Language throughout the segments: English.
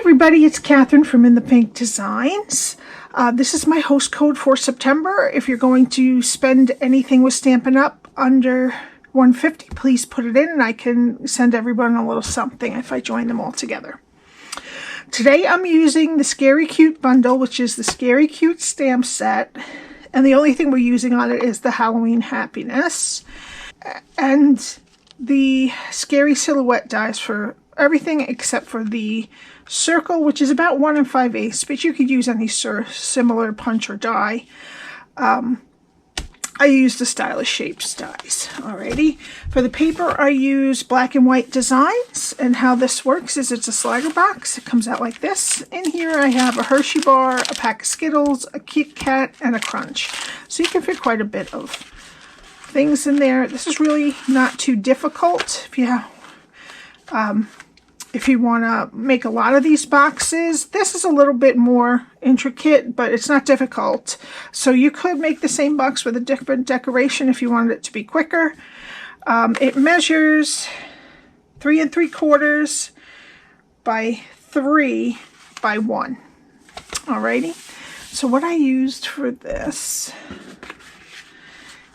everybody, it's Cathryn from In the Pink Designs. This is my host code for September. If you're going to spend anything with Stampin' Up! Under $150, please put it in and I can send everyone a little something if I join them all together. Today I'm using the Scary Cute bundle, which is the Scary Cute stamp set. And the only thing we're using on it is the Halloween Happiness. And the Scary Silhouette dies for everything except for the circle, which is about 1 5/8, but you could use any similar punch or die. I use the Stylish Shapes dies. Alrighty. For the paper, I use Black and White Designs, and how this works is it's a slider box. It comes out like this. In here I have a Hershey bar, a pack of Skittles, a Kit Kat, and a Crunch. So you can fit quite a bit of things in there. This is really not too difficult. If you want to make a lot of these boxes, this is a little bit more intricate, but it's not difficult. So you could make the same box with a different decoration if you wanted it to be quicker. It measures 3 3/4 by 3 by 1. Alrighty. So what I used for this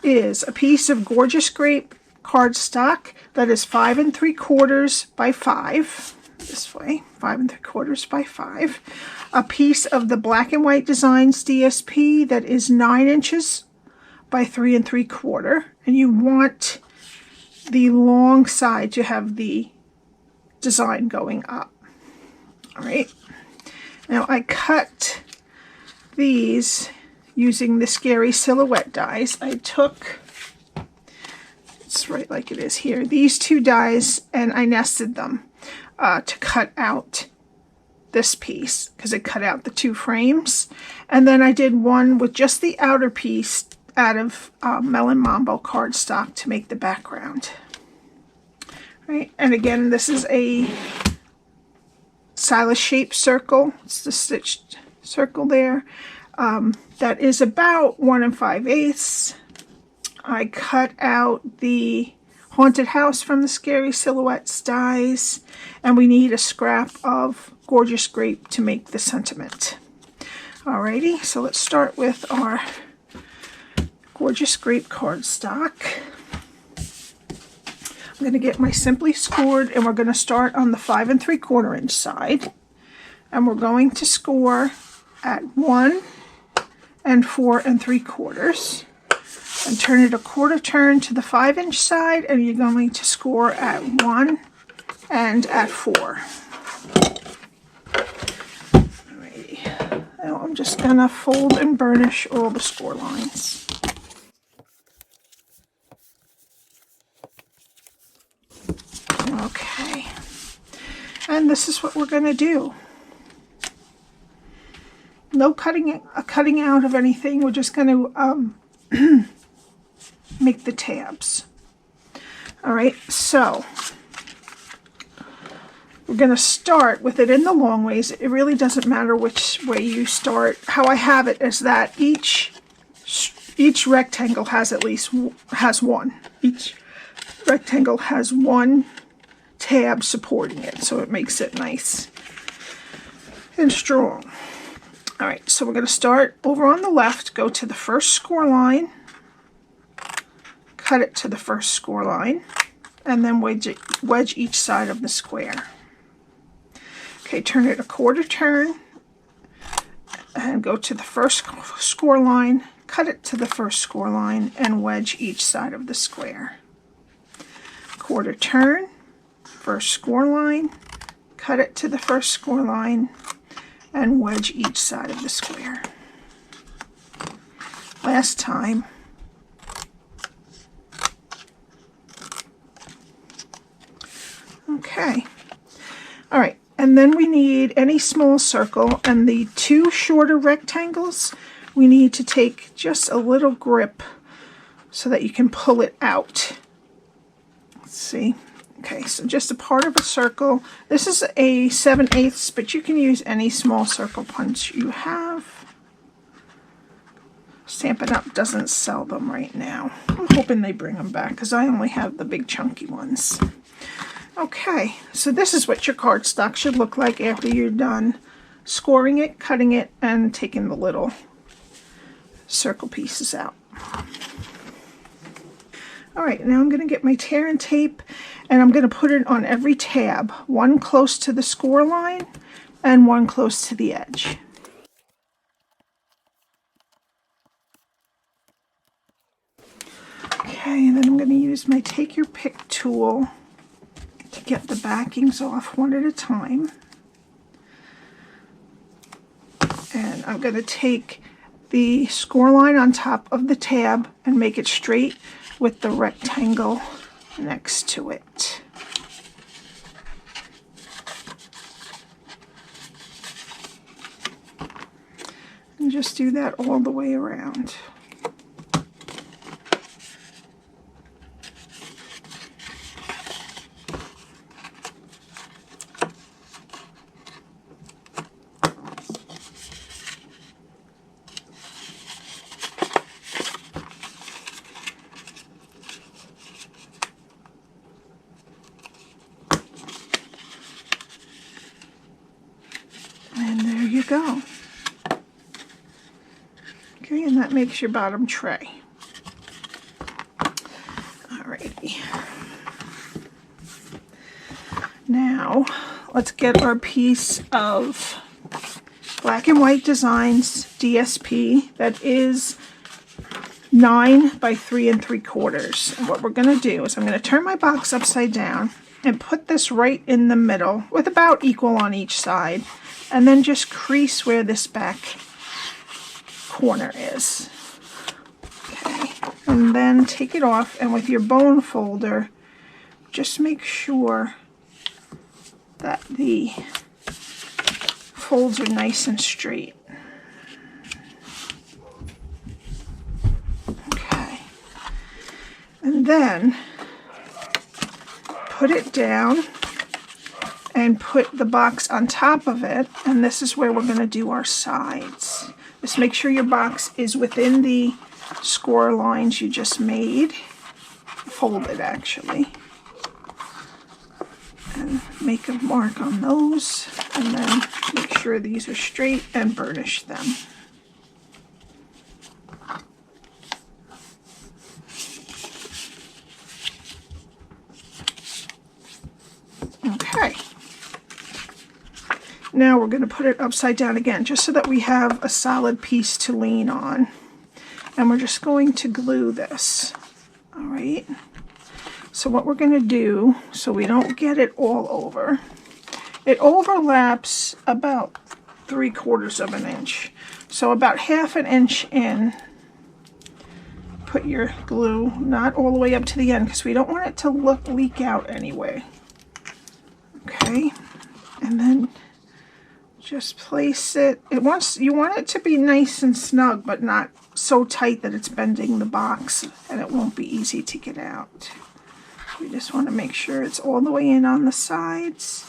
is a piece of gorgeous grape cardstock that is 5 3/4 by 5, this way, 5 3/4 by 5. A piece of the Black and White Designs DSP that is 9 inches by 3 3/4, and you want the long side to have the design going up. All right. Now I cut these using the Scary Silhouette dies. I took, it's right like it is here, these two dies, and I nested them to cut out this piece because it cut out the 2 frames. And then I did one with just the outer piece out of Melon Mambo cardstock to make the background. Right, and again, this is a Stylish Shape circle. It's the stitched circle there. That is about 1 5/8. I cut out the Haunted House from the Scary Silhouettes dies, and we need a scrap of Gorgeous Grape to make the sentiment. Alrighty, so let's start with our Gorgeous Grape cardstock. I'm going to get my Simply Scored, and we're going to start on the 5 3/4 inch side, and we're going to score at 1 4 3/4. And turn it a 1/4 turn to the 5 inch side, and you're going to score at 1 and at 4. Alrighty. Now I'm just gonna fold and burnish all the score lines. Okay. And this is what we're gonna do. No cutting out of anything. We're just gonna make the tabs. All right, so we're going to start with it in the long ways. It really doesn't matter which way you start. How I have it is that each rectangle has one. Each rectangle has one tab supporting it, so it makes it nice and strong. All right, so we're going to start over on the left, go to the first score line, cut it to the first score line, and then wedge each side of the square. Okay, turn it a 1/4 turn and go to the first score line, cut it to the first score line, and wedge each side of the square. 1/4 turn, first score line, cut it to the first score line, and wedge each side of the square. Last time. Okay. All right. And then we need any small circle, and the 2 shorter rectangles, we need to take just a little grip so that you can pull it out. Let's see. Okay, so just a part of a circle. This is a 7/8, but you can use any small circle punch you have. Stampin' Up! Doesn't sell them right now. I'm hoping they bring them back because I only have the big chunky ones. Okay, so this is what your cardstock should look like after you're done scoring it, cutting it, and taking the little circle pieces out. Alright, now I'm going to get my tear and tape, and I'm going to put it on every tab, one close to the score line and one close to the edge. Okay, and then I'm going to use my Take Your Pick tool to get the backings off one at a time. And I'm going to take the score line on top of the tab and make it straight with the rectangle next to it. And just do that all the way around. And there you go. Okay, and that makes your bottom tray. Alrighty. Now, let's get our piece of Black and White Designs DSP that is 9 by 3 3/4. And what we're going to do is I'm going to turn my box upside down and put this right in the middle with about equal on each side, and then just crease where this back corner is. Okay, and then take it off, and with your bone folder, just make sure that the folds are nice and straight. Okay, and then put it down and put the box on top of it, and this is where we're going to do our sides. Just make sure your box is within the score lines you just made, folded actually, and make a mark on those, and then make sure these are straight and burnish them. Okay. Now we're going to put it upside down again, just so that we have a solid piece to lean on. And we're just going to glue this. All right. So what we're going to do, so we don't get it all over, it overlaps about 3/4 of an inch. So about 1/2 inch in, put your glue, not all the way up to the end, because we don't want it to leak out anyway. Okay. And then just place it. You want it to be nice and snug, but not so tight that it's bending the box and it won't be easy to get out. We just want to make sure it's all the way in on the sides.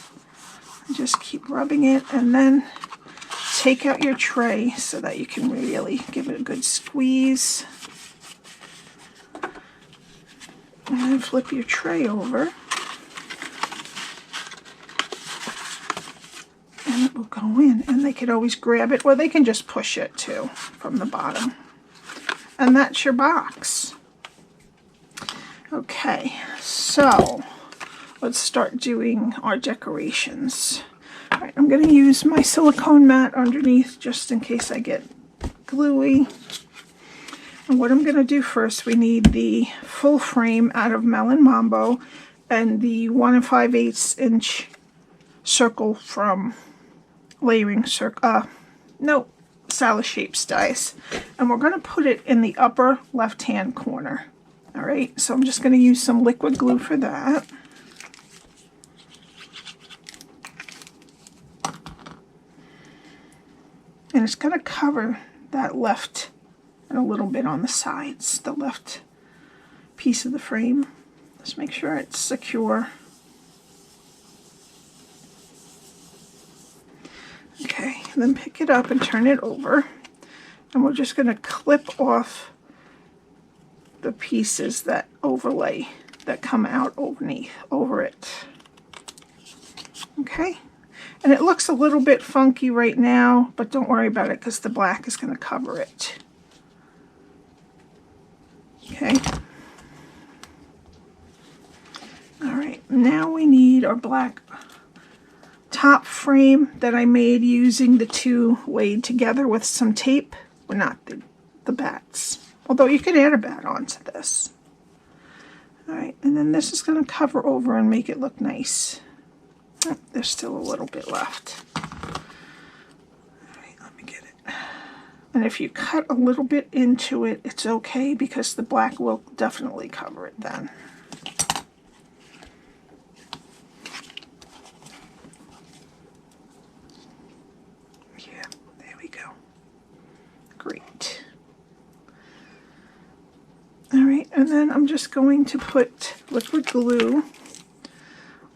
And just keep rubbing it, and then take out your tray so that you can really give it a good squeeze. And then flip your tray over. And it will go in, and they could always grab it, or they can just push it too from the bottom. And that's your box. Okay, so let's start doing our decorations. All right, I'm going to use my silicone mat underneath just in case I get gluey. And what I'm going to do first, we need the full frame out of Melon Mambo and the 1 5/8 inch circle from Layering Circle, Salad Shapes dies. And we're going to put it in the upper left hand corner. All right, so I'm just going to use some liquid glue for that. And it's going to cover that left and a little bit on the sides, the left piece of the frame. Just make sure it's secure. Okay, then pick it up and turn it over, and we're just going to clip off the pieces that overlay, that come out over it. Okay, and it looks a little bit funky right now, but don't worry about it because the black is going to cover it. Okay. All right, now we need our black top frame that I made using the two laid together with some tape. Well, not the bats, although you could add a bat onto this. All right, and then this is going to cover over and make it look nice. Oh, there's still a little bit left. All right, let me get it. And if you cut a little bit into it, it's okay because the black will definitely cover it then. Yeah, there we go. Great. All right, and then I'm just going to put liquid glue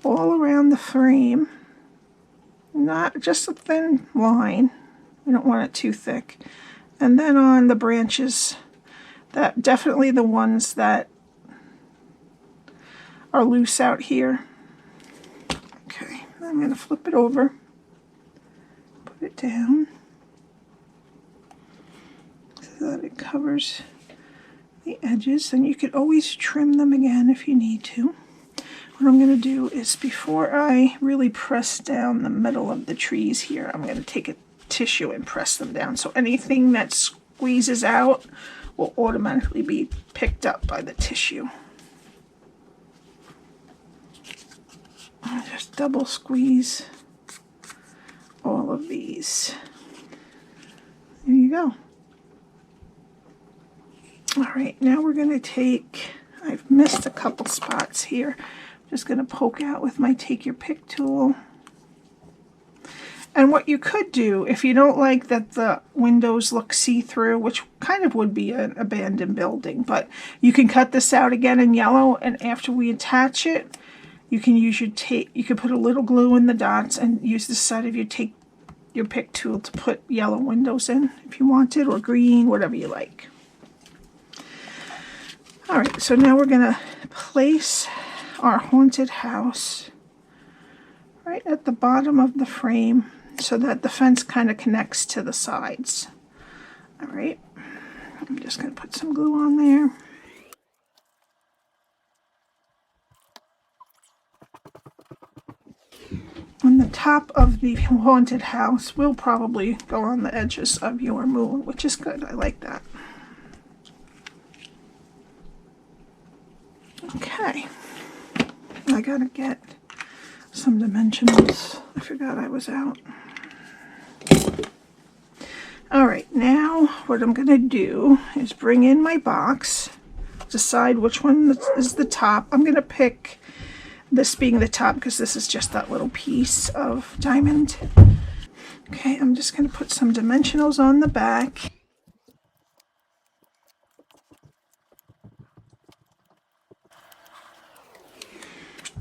all around the frame. Not just a thin line. We don't want it too thick. And then on the branches, that definitely the ones that are loose out here. Okay, I'm going to flip it over, put it down so that it covers the edges, and you could always trim them again if you need to. What I'm going to do is, before I really press down the middle of the trees here, I'm going to take a tissue and press them down, so anything that squeezes out will automatically be picked up by the tissue. I'll just double squeeze all of these. There you go. All right, now we're going to take, I've missed a couple spots here. I'm just going to poke out with my take your pick tool. And what you could do, if you don't like that the windows look see-through, which kind of would be an abandoned building, but you can cut this out again in yellow, and after we attach it, you can use your tape. You could put a little glue in the dots and use the side of your take your pick tool to put yellow windows in if you wanted, or green, whatever you like. All right, so now we're going to place our haunted house right at the bottom of the frame, so that the fence kind of connects to the sides. All right, I'm just going to put some glue on there. And the top of the haunted house will probably go on the edges of your moon, which is good. I like that. Okay, I gotta get some dimensionals. I forgot I was out. All right, now what I'm going to do is bring in my box, decide which one is the top. I'm going to pick this being the top because this is just that little piece of diamond. Okay, I'm just going to put some dimensionals on the back.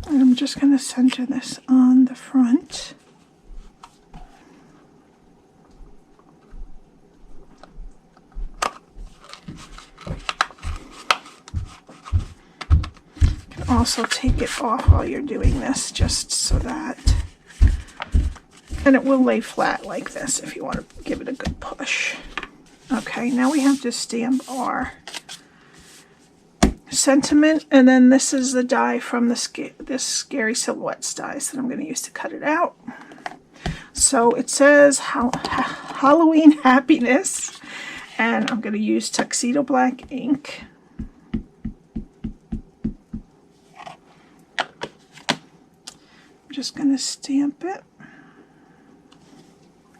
And I'm just going to center this on the front. Also take it off while you're doing this, just so that, and it will lay flat like this if you want to give it a good push. Okay, now we have to stamp our sentiment, and then this is the die from this Scary Silhouettes dies that I'm going to use to cut it out. So it says Halloween Happiness, and I'm going to use Tuxedo Black Ink. Just going to stamp it.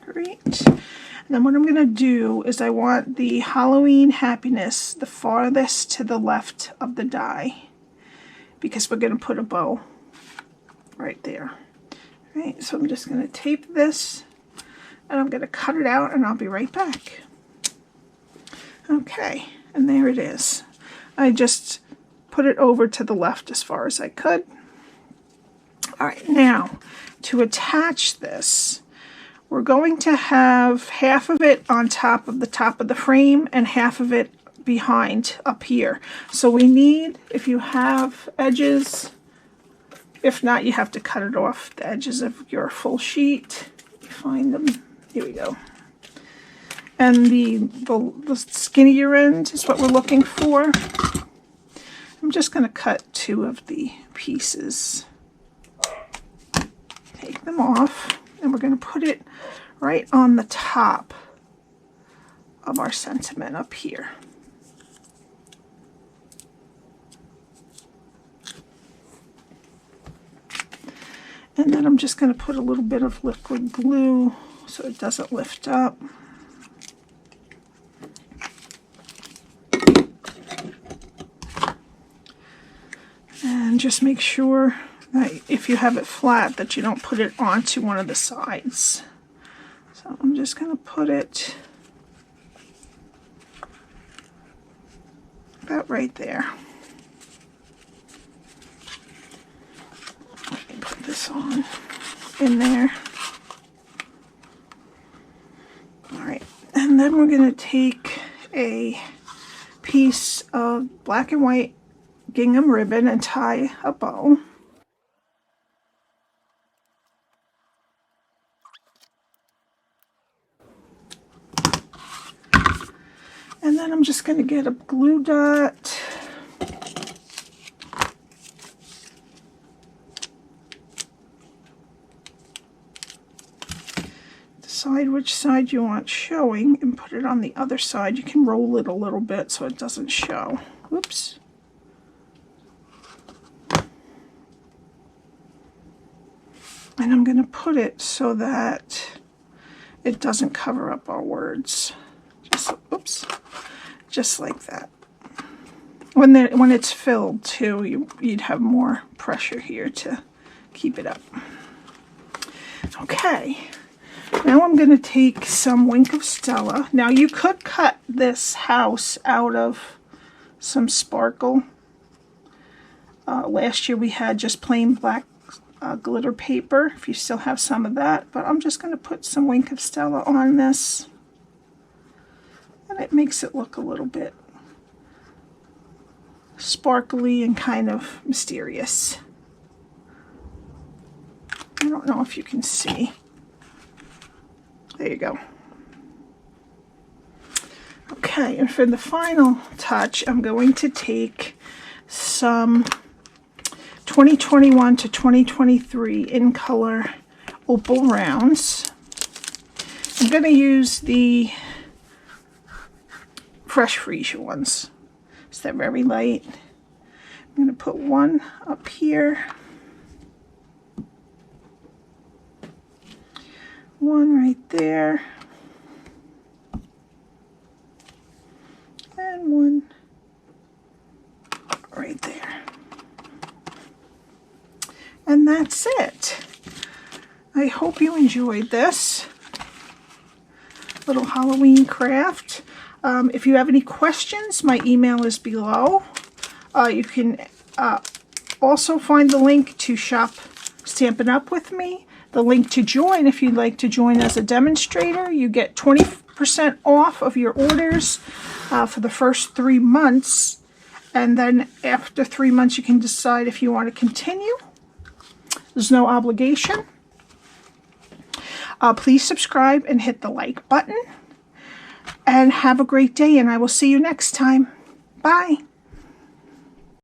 Great. And then what I'm going to do is I want the Halloween Happiness the farthest to the left of the die, because we're going to put a bow right there. All right, so I'm just going to tape this, and I'm going to cut it out, and I'll be right back. Okay, and there it is. I just put it over to the left as far as I could. All right, now to attach this, we're going to have half of it on top of the frame and half of it behind up here. So we need, if you have edges If not, you have to cut it off the edges of your full sheet. You find them. Here we go. And the skinnier end is what we're looking for. I'm just going to cut 2 of the pieces. Take them off, and we're going to put it right on the top of our sentiment up here. And then I'm just going to put a little bit of liquid glue so it doesn't lift up. And just make sure that if you have it flat that you don't put it onto one of the sides. So I'm just going to put it about right there. Let me put this on in there. Alright, and then we're going to take a piece of black and white gingham ribbon and tie a bow. And then I'm just going to get a glue dot. Decide which side you want showing and put it on the other side. You can roll it a little bit so it doesn't show. Whoops. And I'm going to put it so that it doesn't cover up our words. Oops, just like that. When it's filled too, you'd have more pressure here to keep it up. Okay, now I'm going to take some Wink of Stella. Now you could cut this house out of some sparkle. Last year we had just plain black glitter paper, if you still have some of that, but I'm just going to put some Wink of Stella on this. And it makes it look a little bit sparkly and kind of mysterious. I don't know if you can see. There you go. Okay, and for the final touch, I'm going to take some 2021 to 2023 in color Opal rounds. I'm going to use the Fresh Freesia ones. So they're very light. I'm going to put one up here. One right there. And one right there. And that's it. I hope you enjoyed this little Halloween craft. If you have any questions, my email is below. You can also find the link to shop Stampin' Up! With me. The link to join, if you'd like to join as a demonstrator. You get 20% off of your orders for the first 3 months. And then after 3 months, you can decide if you want to continue. There's no obligation. Please subscribe and hit the like button. And have a great day, and I will see you next time. Bye.